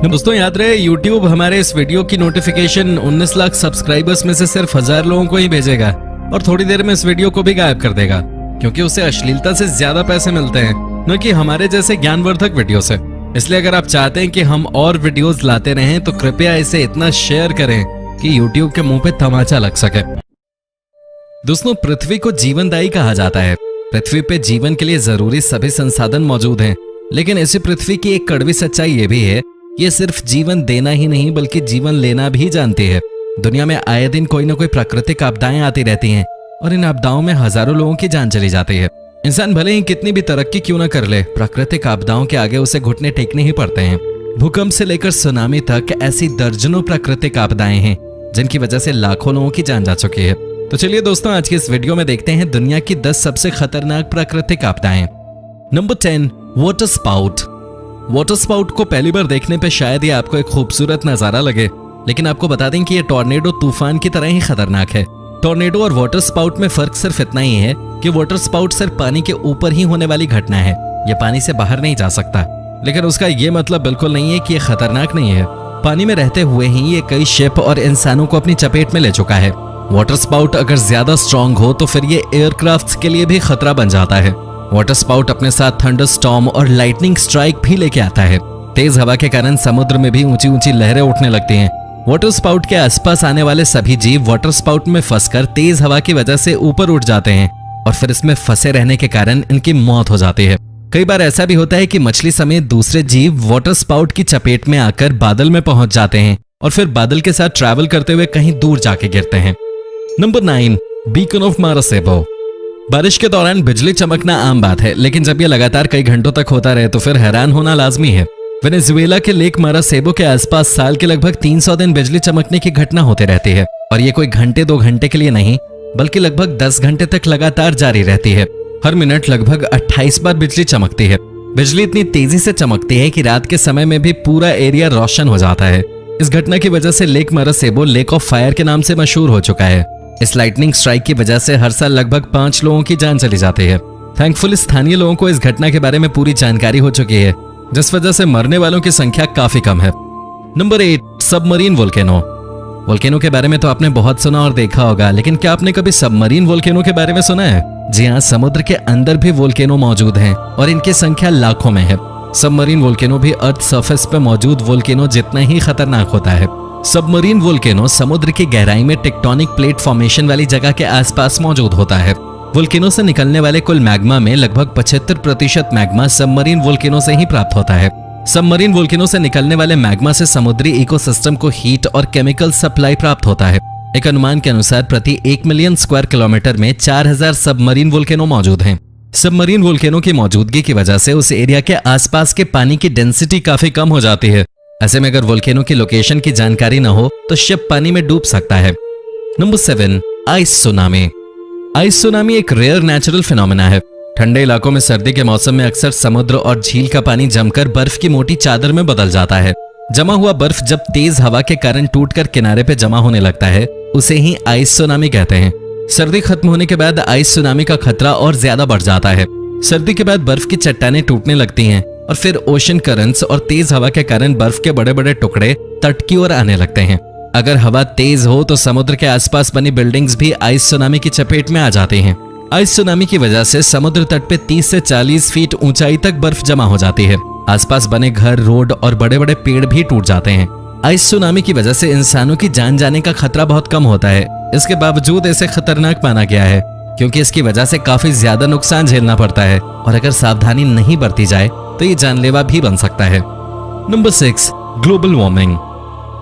दोस्तों याद रहे, YouTube हमारे इस वीडियो की नोटिफिकेशन 19 लाख सब्सक्राइबर्स में से सिर्फ 1000 लोगों को ही भेजेगा और थोड़ी देर में इस वीडियो को भी गायब कर देगा, क्योंकि उसे अश्लीलता से ज्यादा पैसे मिलते हैं, न कि हमारे जैसे ज्ञानवर्धक वीडियो से। इसलिए अगर आप चाहते हैं कि हम और वीडियोस लाते रहें तो कृपया इसे इतना शेयर करें कि YouTube के मुंह पे तमाचा लग सके। दोस्तों, पृथ्वी को जीवनदायी कहा जाता है। पृथ्वी पे जीवन के लिए जरूरी सभी संसाधन मौजूद हैं, लेकिन इसी पृथ्वी की एक कड़वी सच्चाई ये भी है, ये सिर्फ जीवन देना ही नहीं बल्कि जीवन लेना भी जानती है। दुनिया में आए दिन कोई ना कोई प्राकृतिक आपदाएं आती रहती हैं और इन आपदाओं में हजारों लोगों की जान चली जाती है। इंसान भले ही कितनी भी तरक्की क्यों ना कर ले, प्राकृतिक आपदाओं के आगे उसे घुटने टेकने ही पड़ते हैं। भूकंप से लेकर सुनामी तक ऐसी दर्जनों प्राकृतिक आपदाएं हैं जिनकी वजह से लाखों लोगों की जान जा चुकी है। तो चलिए दोस्तों, आज की इस वीडियो में देखते हैं दुनिया की 10 सबसे खतरनाक प्राकृतिक आपदाएं। Number 10, water spout. Water spout को पहली बार देखने पे शायद ये आपको एक खूबसूरत नजारा लगे, लेकिन आपको बता दें कि ये टॉर्नेडो तूफान की तरह ही खतरनाक है। टॉर्नेडो और वाटर स्पाउट में फर्क सिर्फ इतना ही है कि वाटर स्पाउट सिर्फ पानी के ऊपर ही होने वाली घटना है, ये पानी से बाहर नहीं जा सकता। लेकिन उसका ये मतलब बिल्कुल नहीं है कि ये खतरनाक नहीं है। पानी में रहते हुए ही ये कई शिप और इंसानों को अपनी चपेट में ले चुका है। वाटर स्पाउट अगर ज्यादा स्ट्रांग हो तो फिर ये एयरक्राफ्ट्स के लिए भी खतरा बन जाता है। वाटर स्पाउट अपने साथ थंडर स्टॉर्म और लाइटनिंग स्ट्राइक भी लेके आता है। तेज हवा के कारण समुद्र में भी ऊंची ऊंची लहरें उठने लगती हैं। वाटर स्पाउट के आसपास आने वाले सभी जीव वाटर स्पाउट में फंसकर तेज हवा की वजह से ऊपर उठ जाते हैं और फिर इसमें फंसे रहने के कारण इनकी मौत हो जाती है। कई बार ऐसा भी होता है कि मछली समेत दूसरे जीव वाटर स्पाउट की चपेट में आकर बादल में पहुंच जाते हैं और फिर बादल के साथ ट्रैवल करते हुए कहीं दूर जाके गिरते हैं। Number 9, beacon of Maracaibo. बारिश के दौरान बिजली चमकना आम बात है, लेकिन जब यह लगातार कई घंटों तक होता रहे तो फिर हैरान होना लाजमी है। वेनेजुएला के लेक मारासेबो के आसपास साल के लगभग 300 दिन बिजली चमकने की घटना होती रहती है, और ये कोई घंटे 2 घंटे के लिए नहीं बल्कि लगभग 10 घंटे तक लगातार जारी रहती है। हर मिनट लगभग 28 बार बिजली चमकती है। बिजली इतनी तेजी से चमकती है कि रात के समय में भी पूरा एरिया रोशन हो जाता है। इस घटना की वजह से लेक मारासेबो लेक ऑफ फायर के नाम से मशहूर हो चुका है। इस लाइटनिंग स्ट्राइक की वजह से हर साल लगभग 5 लोगों की जान चली जाती है। थैंकफुली स्थानीय लोगों को इस घटना के बारे में पूरी जानकारी हो चुकी है, जिस वजह से मरने वालों की संख्या काफी कम है। Number 8, submarine volcano. वोल्केनो के बारे में तो आपने बहुत सुना और देखा होगा, लेकिन क्या आपने कभी सबमरीन वोल्केनो के बारे में सुना है? जी हाँ, समुद्र के अंदर भी वोल्केनो मौजूद हैं और इनकी संख्या लाखों में है। सबमरीन वोल्केनो भी अर्थ सरफेस पे मौजूद वोल्केनो जितना ही खतरनाक होता है। सबमरीन वोल्केनो समुद्र की गहराई में टेक्टोनिक प्लेट फॉर्मेशन वाली जगह के आसपास मौजूद होता है। वोल्केनो से निकलने वाले कुल मैग्मा में लगभग 75% मैग्मा सबमरीन वोल्केनो से ही प्राप्त होता है। सबमरीन वोल्केनो से निकलने वाले मैग्मा से समुद्री इकोसिस्टम को हीट और केमिकल सप्लाई प्राप्त होता है। एक अनुमान के अनुसार प्रति 1 मिलियन स्क्वायर किलोमीटर में 4000 सबमरीन वोल्केनो मौजूद हैं। सबमरीन वोल्केनो की मौजूदगी की वजह से उस एरिया के आसपास के पानी की डेंसिटी काफी कम हो जाती है। ऐसे में अगर वोल्केनो की लोकेशन की जानकारी न हो तो शिप पानी में डूब सकता है। Number 7, ice tsunami. Ice tsunami एक रेयर नेचुरल फिनोमेना है। ठंडे इलाकों में सर्दी के मौसम में अक्सर समुद्र और झील का पानी जमकर बर्फ की मोटी चादर में बदल जाता है। जमा हुआ बर्फ जब तेज हवा के कारण टूटकर किनारे पे जमा होने लगता है, उसे ही आइस सुनामी कहते हैं। सर्दी खत्म होने के बाद आइस सुनामी का खतरा और ज्यादा बढ़ जाता है। सर्दी के बाद बर्फ की चट्टानें टूटने लगती हैं और फिर ओशन करंट्स और तेज हवा के कारण बर्फ के बड़े बड़े टुकड़े तट की ओर आने लगते हैं। अगर हवा तेज हो तो समुद्र के आसपास बनी बिल्डिंग्स भी आइस सुनामी की चपेट में आ जाती हैं। आइस सुनामी की वजह से समुद्र तट पे 30 से 40 फीट ऊंचाई तक बर्फ जमा हो जाती है। आसपास बने घर, रोड और बड़े बड़े पेड़ भी टूट जाते हैं। आइस सुनामी की वजह से इंसानों की जान जाने का खतरा बहुत कम होता है। इसके बावजूद इसे खतरनाक माना गया है, क्योंकि इसकी वजह से काफी ज्यादा नुकसान झेलना पड़ता है और अगर सावधानी नहीं बरती जाए तो ये जानलेवा भी बन सकता है। Number 6, global warming.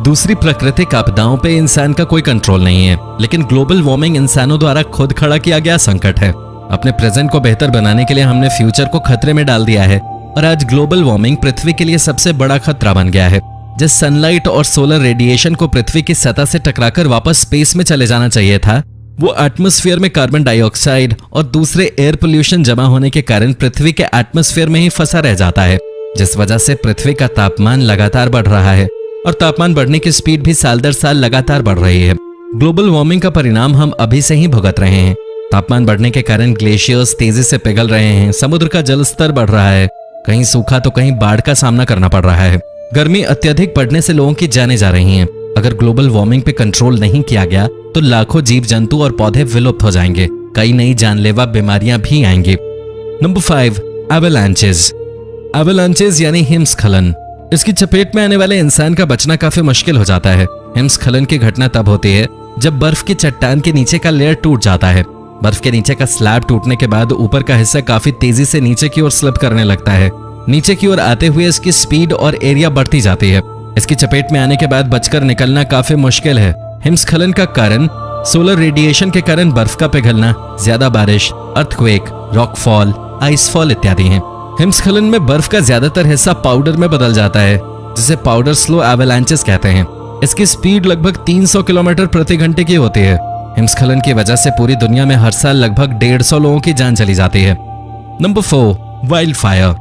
दूसरी प्राकृतिक आपदाओं पे इंसान का कोई कंट्रोल नहीं है, लेकिन ग्लोबल वार्मिंग इंसानों द्वारा खुद खड़ा किया गया संकट है। अपने प्रेजेंट को बेहतर बनाने के लिए हमने फ्यूचर को खतरे में डाल दिया है और आज ग्लोबल वार्मिंग पृथ्वी के लिए सबसे बड़ा खतरा बन गया है। जिस सनलाइट और सोलर रेडिएशन को पृथ्वी की सतह से टकराकर वापस स्पेस में चले जाना चाहिए था, वो एटमॉस्फेयर में कार्बन डाइऑक्साइड और दूसरे एयर पोल्यूशन जमा होने के कारण पृथ्वी के एटमॉस्फेयर में ही फंसा रह जाता है, जिस वजह से पृथ्वी का तापमान लगातार बढ़ रहा है और तापमान बढ़ने की स्पीड भी साल दर साल लगातार बढ़ रही है। ग्लोबल वार्मिंग का परिणाम हम अभी से ही भुगत रहे हैं। तापमान बढ़ने के कारण ग्लेशियर्स तेजी से पिघल रहे हैं, समुद्र का जल स्तर बढ़ रहा है, कहीं सूखा तो कहीं बाढ़ का सामना करना पड़ रहा है। गर्मी अत्यधिक बढ़ने से लोगों की जानें जा रही हैं। अगर ग्लोबल वार्मिंग पे कंट्रोल नहीं किया गया तो लाखों जीव जंतु और पौधे विलुप्त हो जाएंगे। कई नई जानलेवा बीमारियां भी आएंगी। Number 5, avalanches. एवलांचेस यानी हिमस्खलन। इसकी चपेट में आने वाले इंसान का बचना काफी मुश्किल हो जाता है। हिमस्खलन की घटना तब होती है जब बर्फ की चट्टान के नीचे का लेयर टूट जाता है। बर्फ के नीचे का स्लैब टूटने के बाद ऊपर का हिस्सा काफी तेजी से नीचे की ओर स्लिप करने लगता है। नीचे की ओर आते हुए इसकी स्पीड और एरिया बढ़ती जाती है। इसकी चपेट में आने के बाद बचकर निकलना काफी मुश्किल है। हिमस्खलन का कारण सोलर रेडिएशन के कारण बर्फ का पिघलना, ज्यादा बारिश, अर्थक्वेक, रॉकफॉल, आइसफॉल इत्यादि हैं। हिमस्खलन में बर्फ का ज्यादातर हिस्सा पाउडर में बदल जाता है, जिसे पाउडर स्लो एवलांचेस कहते हैं। इसकी स्पीड लगभग 300 किलोमीटर प्रति घंटे की होती है। हिमस्खलन की वजह से पूरी दुनिया में हर साल लगभग 150 लोगों की जान चली जाती है। Number 4, wild fire.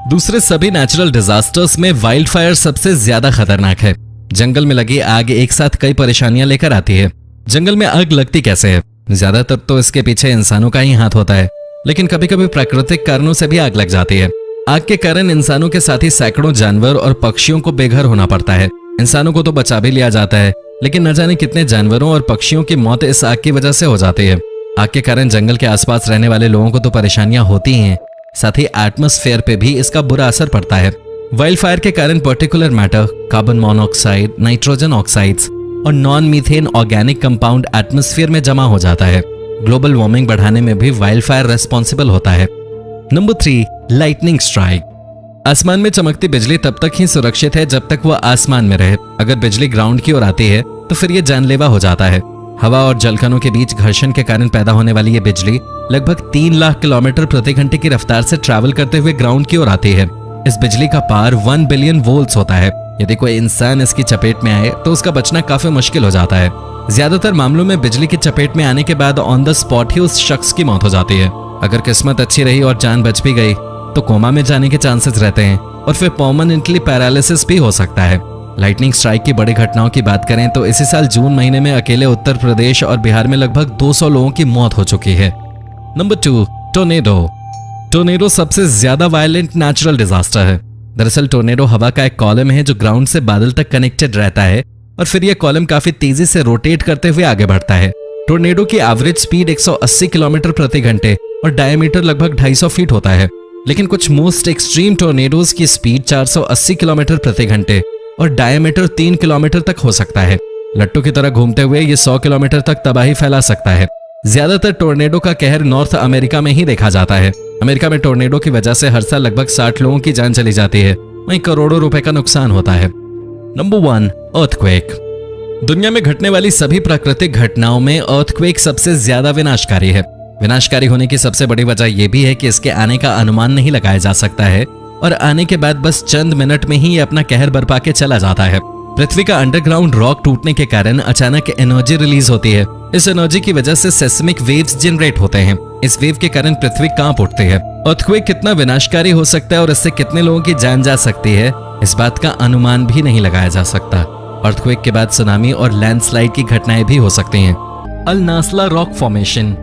दूसरे सभी नेचुरल डिजास्टर्स में वाइल्ड फायर सबसे ज्यादा खतरनाक है। जंगल में लगी आग एक साथ कई परेशानियां लेकर आती है। जंगल में आग लगती कैसे है? ज्यादातर तो इसके पीछे इंसानों का ही हाथ होता है, लेकिन कभी कभी प्राकृतिक कारणों से भी आग लग जाती है। आग के कारण इंसानों के साथ ही सैकड़ों जानवर और पक्षियों को बेघर होना पड़ता है। इंसानों को तो बचा भी लिया जाता है, लेकिन न जाने कितने जानवरों और पक्षियों की मौत इस आग की वजह से हो जाती है। आग के कारण जंगल के आसपास रहने वाले लोगों को तो परेशानियां होती हैं, साथ ही एटमॉस्फेयर पे भी इसका बुरा असर पड़ता है। वाइल्ड फायर के कारण particular matter, carbon monoxide, nitrogen oxides और non methane organic compound atmosphere में जमा हो जाता है। ग्लोबल वार्मिंग बढ़ाने में भी वाइल्ड फायर रेस्पॉन्सिबल होता है। Number 3, lightning strike. आसमान में चमकती बिजली तब तक ही सुरक्षित है जब तक वह आसमान में रहे। अगर बिजली ग्राउंड की ओर आती है तो फिर यह जानलेवा हो जाता है। हवा और जलकणों के बीच घर्षण के कारण पैदा होने वाली ये बिजली लगभग 3 लाख किलोमीटर प्रति घंटे की रफ्तार से ट्रैवल करते हुए ग्राउंड की ओर आती है। इस बिजली का पावर 1 बिलियन वोल्ट्स होता है। यदि कोई इंसान इसकी चपेट में आए तो उसका बचना काफी मुश्किल हो जाता है। ज्यादातर मामलों में बिजली की चपेट में आने के बाद ऑन द स्पॉट ही उस शख्स की मौत हो जाती है। अगर किस्मत अच्छी रही और जान बच भी गई तो कोमा में जाने के चांसेस रहते हैं और फिर परमानेंटली पैरालिसिस भी हो सकता है। लाइटनिंग स्ट्राइक की बड़ी घटनाओं की बात करें तो इसी साल जून महीने में अकेले उत्तर प्रदेश और बिहार में लगभग 200 लोगों की मौत हो चुकी है। Number 2, tornado. टोर्नेडो सबसे ज्यादा वायलेंट नेचुरल डिजास्टर है। दरअसल टोर्नेडो हवा का एक कॉलम है जो ग्राउंड से बादल तक कनेक्टेड रहता है और फिर यह कॉलम काफी तेजी से रोटेट करते हुए आगे बढ़ता है। टोर्नेडो की एवरेज स्पीड 180 किलोमीटर प्रति घंटे और डायमीटर लगभग 250 फीट होता है, लेकिन कुछ मोस्ट एक्सट्रीम टोर्नेडोज की स्पीड 480 किलोमीटर प्रति घंटे और डायमीटर 3 किलोमीटर तक हो सकता है। लट्टू की तरह घूमते हुए ये 100 किलोमीटर तक तबाही फैला सकता है। ज्यादातर टोर्नेडो का कहर नॉर्थ अमेरिका में ही देखा जाता है। अमेरिका में टोर्नेडो की वजह से हर साल लगभग 60 लोगों की जान चली जाती है, वहीं करोड़ों रुपए का नुकसान होता है। Number 1, earthquake. दुनिया में घटने वाली सभी प्राकृतिक घटनाओं में अर्थक्वेक सबसे ज्यादा विनाशकारी है। विनाशकारी होने की सबसे बड़ी वजह यह भी है कि इसके आने का अनुमान नहीं लगाया जा सकता है और आने के बाद बस चंद मिनट में ही ये अपना कहर बरपा के चला जाता है। पृथ्वी का अंडरग्राउंड रॉक टूटने के कारण अचानक एनर्जी रिलीज होती है। इस एनर्जी की वजह से सेस्मिक वेव्स जनरेट होते हैं। इस वेव के कारण पृथ्वी कांप उठती है। अर्थक्वेक कितना विनाशकारी हो सकता है और इससे कितने लोगों की जान जा सकती है, इस बात का अनुमान भी नहीं लगाया जा सकता। अर्थक्वेक के बाद सुनामी और लैंडस्लाइड की घटनाएं भी हो सकती हैं। अल नास्ला रॉक फॉर्मेशन।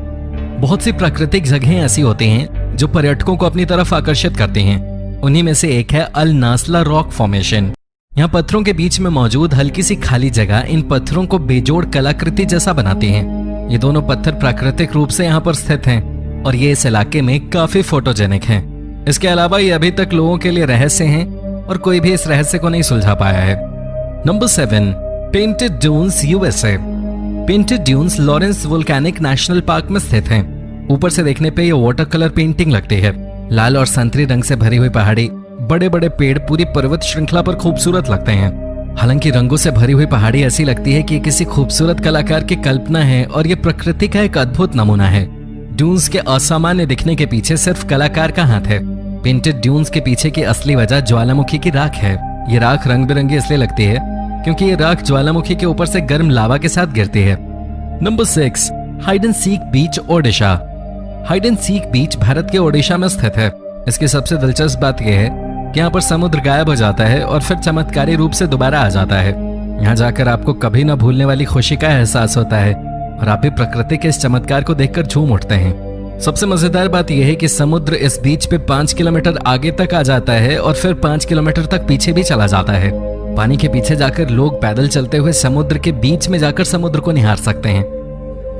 बहुत सी प्राकृतिक जगहें ऐसी होती हैं जो पर्यटकों को अपनी तरफ आकर्षित करती हैं। उन्हीं में से एक है अल नास्ला रॉक फॉर्मेशन। यहाँ पत्थरों के बीच में मौजूद हल्की सी खाली जगह इन पत्थरों को बेजोड़ कलाकृति जैसा बनाती हैं। ये दोनों पत्थर प्राकृतिक रूप से यहाँ पर स्थित हैं और ये इस इलाके में काफी फोटोजेनिक हैं। इसके अलावा ये अभी तक लोगों के लिए रहस्य हैं और कोई भी इस रहस्य को नहीं सुलझा पाया है। Number 7, painted dunes, USA. Painted dunes Lawrence volcanic national park में स्थित हैं। ऊपर से देखने पे ये वाटर कलर पेंटिंग लगती है। लाल और संतरी रंग से भरी हुई पहाड़ी, बड़े बड़े पेड़ पूरी पर्वत श्रृंखला पर खूबसूरत लगते हैं। हालांकि रंगों से भरी हुई पहाड़ी ऐसी लगती है कि किसी खूबसूरत कलाकार की कल्पना है और ये प्रकृति का एक अद्भुत नमूना है। ड्यून्स के असामान्य दिखने के पीछे सिर्फ कलाकार का हाथ है। पेंटेड ड्यून्स के पीछे की असली वजह ज्वालामुखी की राख है। ये राख रंग बिरंगी इसलिए लगती है क्योंकि ये राख ज्वालामुखी के ऊपर से गर्म लावा के साथ गिरती है। Number 6, hide and seek beach, Odisha. Hide and seek beach Bharat के ओडिशा में स्थित है। इसकी सबसे दिलचस्प बात यह है कि यहाँ पर समुद्र गायब हो जाता है और फिर चमत्कारी रूप से दोबारा आ जाता है। यहाँ जाकर आपको कभी न भूलने वाली खुशी का एहसास होता है और आप भी प्रकृति के इस चमत्कार को देखकर झूम उठते हैं। सबसे मजेदार बात यह है कि समुद्र इस बीच पे 5 किलोमीटर आगे तक आ जाता है और फिर 5 किलोमीटर तक पीछे भी चला जाता है। पानी के पीछे जाकर लोग पैदल चलते हुए समुद्र के बीच में जाकर समुद्र को निहार सकते हैं।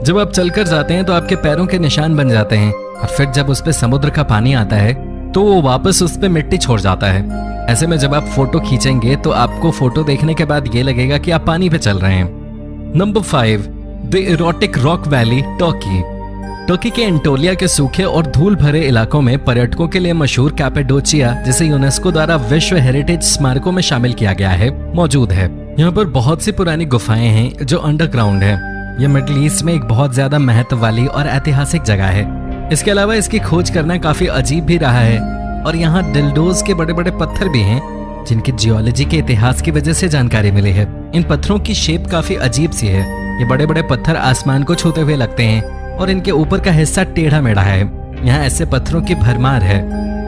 जब आप चलकर जाते हैं तो आपके पैरों के निशान बन जाते हैं और फिर जब उस पे समुद्र का पानी आता है तो वो वापस उस पे मिट्टी छोड़ जाता है। ऐसे में जब आप फोटो खींचेंगे तो आपको फोटो देखने के बाद ये लगेगा कि आप पानी पे चल रहे हैं। Number 5, the erotic rock valley, Turkey. Turkey के एंटोलिया के सूखे और धूल भरे इलाकों में पर्यटकों के लिए मशहूर कैपेडोचिया, जिसे यूनेस्को द्वारा विश्व हेरिटेज स्मारकों में शामिल किया गया है, मौजूद है। यहाँ पर बहुत सी पुरानी गुफाएं हैं जो अंडरग्राउंड है। यह मिडिल ईस्ट में एक बहुत ज्यादा महत्व वाली और ऐतिहासिक जगह है। इसके अलावा इसकी खोज करना काफी अजीब भी रहा है और यहाँ डिल्डोज के बड़े बड़े पत्थर भी हैं जिनकी जियोलॉजी के इतिहास की वजह से जानकारी मिली है। इन पत्थरों की शेप काफी अजीब सी है। ये बड़े बड़े पत्थर आसमान को छूते हुए लगते हैं और इनके ऊपर का हिस्सा टेढ़ा मेढ़ा है। यहाँ ऐसे पत्थरों की भरमार है।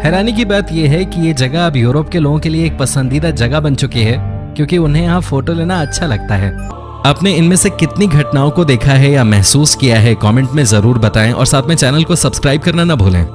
हैरानी की बात यह है कि ये जगह अब यूरोप के लोगों के लिए एक पसंदीदा जगह बन चुकी है क्योंकि उन्हें यहाँ फोटो लेना अच्छा लगता है। आपने इनमें से कितनी घटनाओं को देखा है या महसूस किया है, कमेंट में जरूर बताएं और साथ में चैनल को सब्सक्राइब करना ना भूलें।